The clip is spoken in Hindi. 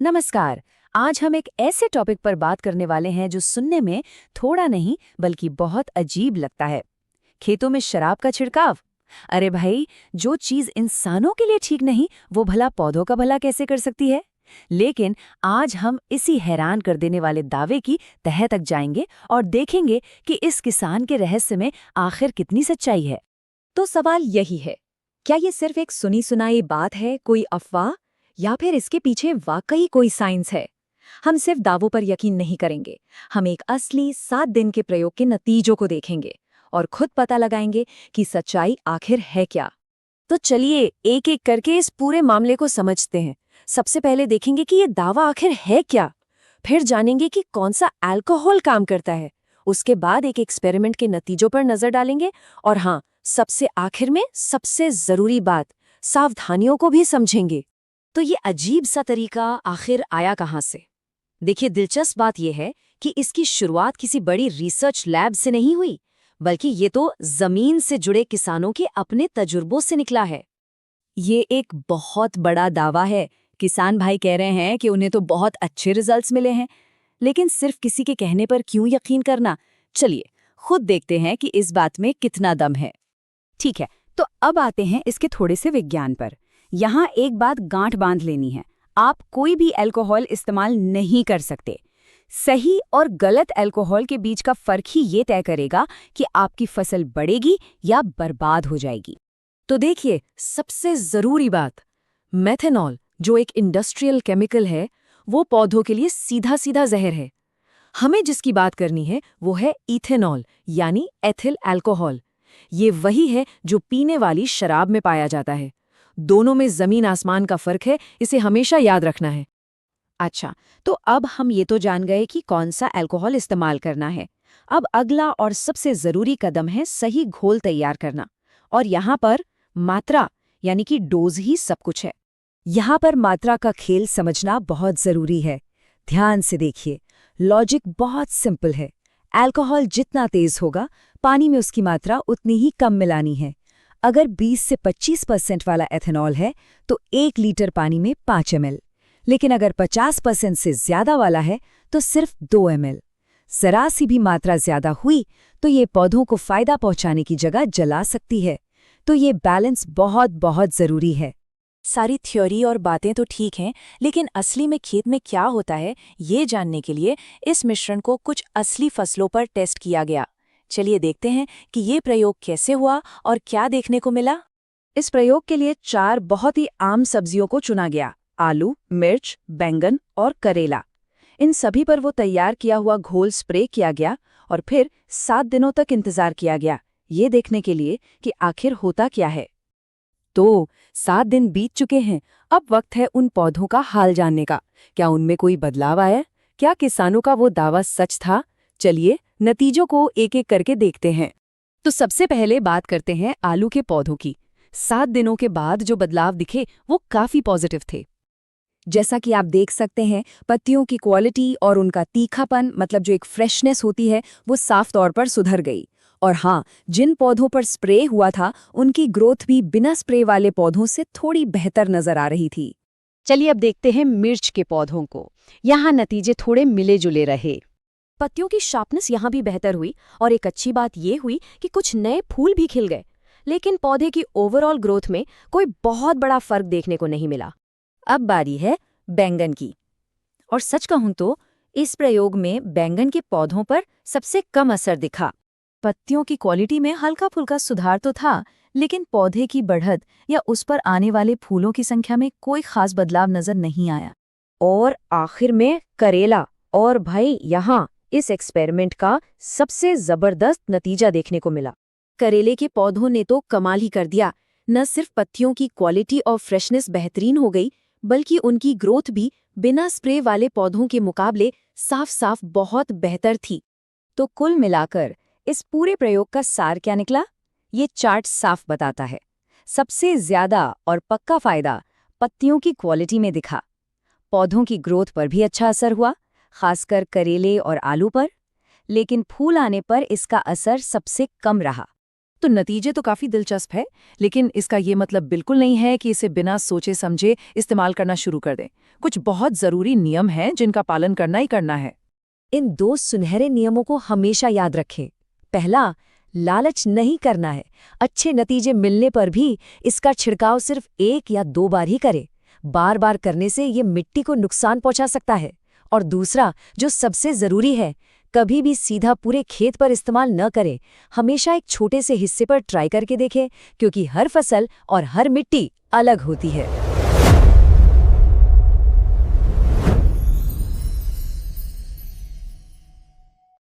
नमस्कार। आज हम एक ऐसे टॉपिक पर बात करने वाले हैं जो सुनने में थोड़ा नहीं बल्कि बहुत अजीब लगता है। खेतों में शराब का छिड़काव। अरे भाई, जो चीज इंसानों के लिए ठीक नहीं वो भला पौधों का भला कैसे कर सकती है। लेकिन आज हम इसी हैरान कर देने वाले दावे की तह तक जाएंगे और देखेंगे कि इस किसान के रहस्य में आखिर कितनी सच्चाई है। तो सवाल यही है, क्या ये सिर्फ एक सुनी सुनाई बात है, कोई अफवाह, या फिर इसके पीछे वाकई कोई साइंस है? हम सिर्फ दावों पर यकीन नहीं करेंगे। हम एक असली 7 दिन के प्रयोग के नतीजों को देखेंगे और खुद पता लगाएंगे कि सच्चाई आखिर है क्या। तो चलिए एक एक करके इस पूरे मामले को समझते हैं। सबसे पहले देखेंगे कि ये दावा आखिर है क्या। फिर जानेंगे कि कौन सा अल्कोहल काम करता है। उसके बाद एक एक्सपेरिमेंट के नतीजों पर नजर डालेंगे। और हाँ, सबसे आखिर में सबसे जरूरी बात, सावधानियों को भी समझेंगे। तो ये अजीब सा तरीका आखिर आया कहाँ से? देखिए, दिलचस्प बात यह है कि इसकी शुरुआत किसी बड़ी रिसर्च लैब से नहीं हुई, बल्कि ये तो जमीन से जुड़े किसानों के अपने तजुर्बों से निकला है। ये एक बहुत बड़ा दावा है। किसान भाई कह रहे हैं कि उन्हें तो बहुत अच्छे रिजल्ट्स मिले हैं, लेकिन सिर्फ किसी के कहने पर क्यों यकीन करना? चलिए खुद देखते हैं कि इस बात में कितना दम है। ठीक है, तो अब आते हैं इसके थोड़े से विज्ञान पर। यहाँ एक बात गांठ बांध लेनी है, आप कोई भी अल्कोहल इस्तेमाल नहीं कर सकते। सही और गलत अल्कोहल के बीच का फर्क ही ये तय करेगा कि आपकी फसल बढ़ेगी या बर्बाद हो जाएगी। तो देखिए, सबसे जरूरी बात, मेथनॉल जो एक इंडस्ट्रियल केमिकल है, वो पौधों के लिए सीधा सीधा जहर है। हमें जिसकी बात करनी है वो है इथेनॉल, यानी एथिल अल्कोहल। ये वही है जो पीने वाली शराब में पाया जाता है। दोनों में जमीन आसमान का फर्क है, इसे हमेशा याद रखना है। अच्छा, तो अब हम ये तो जान गए कि कौन सा अल्कोहल इस्तेमाल करना है। अब अगला और सबसे जरूरी कदम है सही घोल तैयार करना। और यहाँ पर मात्रा यानी कि डोज ही सब कुछ है। यहाँ पर मात्रा का खेल समझना बहुत जरूरी है। ध्यान से देखिए, लॉजिक बहुत सिंपल है। अल्कोहल जितना तेज होगा, पानी में उसकी मात्रा उतनी ही कम मिलानी है। अगर 20 से 25% वाला एथेनॉल है तो 1 लीटर पानी में 5 ml, लेकिन अगर 50% से ज्यादा वाला है तो सिर्फ 2 ml। जरा सी भी मात्रा ज्यादा हुई तो ये पौधों को फायदा पहुंचाने की जगह जला सकती है। तो ये बैलेंस बहुत बहुत जरूरी है। सारी थ्योरी और बातें तो ठीक हैं, लेकिन असली में खेत में क्या होता है ये जानने के लिए इस मिश्रण को कुछ असली फसलों पर टेस्ट किया गया। चलिए देखते हैं कि ये प्रयोग कैसे हुआ और क्या देखने को मिला। इस प्रयोग के लिए 4 बहुत ही आम सब्जियों को चुना गया: आलू, मिर्च, बैंगन और करेला। इन सभी पर वो तैयार किया हुआ घोल स्प्रे किया गया और फिर 7 दिनों तक इंतजार किया गया, ये देखने के लिए कि आखिर होता क्या है। तो 7 दिन बीत चुके हैं। अब वक्त है उन पौधों का हाल जानने का। क्या उनमें कोई बदलाव आया? क्या किसानों का वो दावा सच था? चलिए नतीजों को एक एक करके देखते हैं। तो सबसे पहले बात करते हैं आलू के पौधों की। 7 दिनों के बाद जो बदलाव दिखे वो काफी पॉजिटिव थे। जैसा कि आप देख सकते हैं, पत्तियों की क्वालिटी और उनका तीखापन, मतलब जो एक फ्रेशनेस होती है, वो साफ तौर पर सुधर गई। और हाँ, जिन पौधों पर स्प्रे हुआ था उनकी ग्रोथ भी बिना स्प्रे वाले पौधों से थोड़ी बेहतर नजर आ रही थी। चलिए अब देखते हैं मिर्च के पौधों को। यहाँ नतीजे थोड़े मिले जुले रहे। पत्तियों की शार्पनेस यहाँ भी बेहतर हुई और एक अच्छी बात ये हुई कि कुछ नए फूल भी खिल गए। लेकिन पौधे की ओवरऑल ग्रोथ में कोई बहुत बड़ा फर्क देखने को नहीं मिला। अब बारी है बैंगन की। और सच कहूं तो इस प्रयोग में बैंगन के पौधों पर सबसे कम असर दिखा। पत्तियों की क्वालिटी में हल्का फुल्का सुधार तो था, लेकिन पौधे की बढ़त या उस पर आने वाले फूलों की संख्या में कोई खास बदलाव नजर नहीं आया। और आखिर में करेला। और भाई, यहाँ इस एक्सपेरिमेंट का सबसे जबरदस्त नतीजा देखने को मिला। करेले के पौधों ने तो कमाल ही कर दिया। न सिर्फ पत्तियों की क्वालिटी और फ्रेशनेस बेहतरीन हो गई, बल्कि उनकी ग्रोथ भी बिना स्प्रे वाले पौधों के मुकाबले साफ साफ बहुत बेहतर थी। तो कुल मिलाकर इस पूरे प्रयोग का सार क्या निकला? ये चार्ट साफ बताता है। सबसे ज्यादा और पक्का फायदा पत्तियों की क्वालिटी में दिखा। पौधों की ग्रोथ पर भी अच्छा असर हुआ, खासकर करेले और आलू पर। लेकिन फूल आने पर इसका असर सबसे कम रहा। तो नतीजे तो काफी दिलचस्प है, लेकिन इसका ये मतलब बिल्कुल नहीं है कि इसे बिना सोचे समझे इस्तेमाल करना शुरू कर दें। कुछ बहुत जरूरी नियम हैं जिनका पालन करना ही करना है। इन 2 सुनहरे नियमों को हमेशा याद रखें। पहला, लालच नहीं करना है। अच्छे नतीजे मिलने पर भी इसका छिड़काव सिर्फ 1 या 2 बार ही करें। बार बार करने से ये मिट्टी को नुकसान पहुंचा सकता है। और दूसरा, जो सबसे जरूरी है, कभी भी सीधा पूरे खेत पर इस्तेमाल न करें। हमेशा एक छोटे से हिस्से पर ट्राई करके देखें, क्योंकि हर फसल और हर मिट्टी अलग होती है।